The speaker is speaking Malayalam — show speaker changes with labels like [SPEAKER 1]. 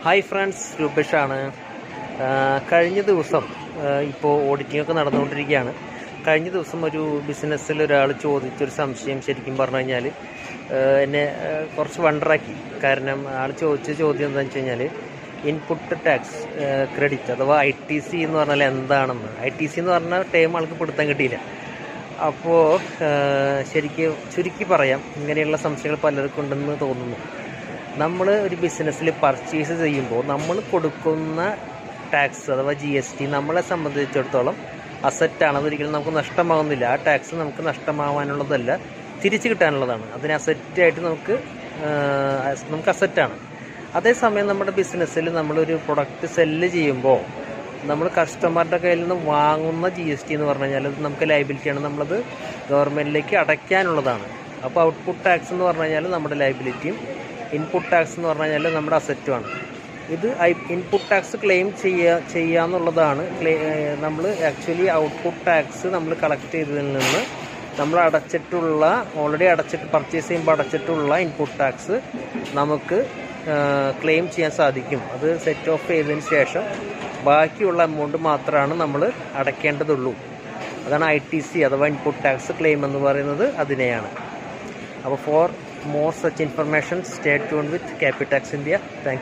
[SPEAKER 1] Hi friends, രൂപേഷാണ്. കഴിഞ്ഞ ദിവസം ഇപ്പോൾ ഓഡിറ്റിങ്ങൊക്കെ നടന്നുകൊണ്ടിരിക്കുകയാണ്. കഴിഞ്ഞ ദിവസം ഒരു ബിസിനസ്സിൽ ഒരാൾ ചോദിച്ചൊരു സംശയം ശരിക്കും പറഞ്ഞു കഴിഞ്ഞാൽ എന്നെ കുറച്ച് വണ്ടറാക്കി. കാരണം ആൾ ചോദിച്ച ചോദ്യം എന്താണെന്ന് വെച്ച് കഴിഞ്ഞാൽ ഇൻപുട്ട് ടാക്സ് ക്രെഡിറ്റ് അഥവാ ITC എന്ന് പറഞ്ഞാൽ എന്താണെന്ന്. ITC എന്ന് പറഞ്ഞാൽ ടൈം ആൾക്ക് പിടുത്തം കിട്ടിയില്ല. അപ്പോൾ ചുരുക്കി പറയാം, ഇങ്ങനെയുള്ള സംശയങ്ങൾ പലർക്കും ഉണ്ടെന്ന് തോന്നുന്നു. നമ്മൾ ഒരു ബിസിനസ്സിൽ പർച്ചേസ് ചെയ്യുമ്പോൾ നമ്മൾ കൊടുക്കുന്ന ടാക്സ് അഥവാ GST നമ്മളെ സംബന്ധിച്ചിടത്തോളം അസറ്റാണ്. അതൊരിക്കലും നമുക്ക് നഷ്ടമാകുന്നില്ല. ആ ടാക്സ് നമുക്ക് നഷ്ടമാവാനുള്ളതല്ല, തിരിച്ചു കിട്ടാനുള്ളതാണ്. അതിന് അസറ്റായിട്ട് നമുക്ക് അസറ്റാണ്. അതേസമയം നമ്മുടെ ബിസിനസ്സിൽ നമ്മളൊരു പ്രൊഡക്റ്റ് സെല്ല് ചെയ്യുമ്പോൾ നമ്മൾ കസ്റ്റമറുടെ കയ്യിൽ നിന്ന് വാങ്ങുന്ന GST എന്ന് പറഞ്ഞു കഴിഞ്ഞാൽ അത് നമുക്ക് ലയബിലിറ്റിയാണ്. നമ്മളത് ഗവൺമെൻറ്റിലേക്ക് അടയ്ക്കാനുള്ളതാണ്. അപ്പോൾ ഔട്ട്പുട്ട് ടാക്സ് എന്ന് പറഞ്ഞു കഴിഞ്ഞാൽ നമ്മുടെ ലയബിലിറ്റിയും ഇൻപുട്ട് ടാക്സ് എന്ന് പറഞ്ഞു കഴിഞ്ഞാൽ നമ്മുടെ അസറ്റുമാണ്. ഇത് ഇൻപുട്ട് ടാക്സ് ക്ലെയിം ചെയ്യാന്നുള്ളതാണ്. നമ്മൾ ആക്ച്വലി ഔട്ട്പുട്ട് ടാക്സ് നമ്മൾ കളക്ട് ചെയ്തതിൽ നിന്ന് നമ്മൾ ഓൾറെഡി പർച്ചേസ് ചെയ്യുമ്പോൾ അടച്ചിട്ടുള്ള ഇൻപുട്ട് ടാക്സ് നമുക്ക് ക്ലെയിം ചെയ്യാൻ സാധിക്കും. അത് സെറ്റ് ഓഫ് ചെയ്തതിന് ശേഷം ബാക്കിയുള്ള എമൗണ്ട് മാത്രമാണ് നമ്മൾ അടയ്ക്കേണ്ടതുള്ളൂ. അതാണ് ITC അഥവാ ഇൻപുട്ട് ടാക്സ് ക്ലെയിം എന്ന് പറയുന്നത്. അതിനെയാണ്. അപ്പോൾ four more such information, stay tuned with Capitax India. Thank you.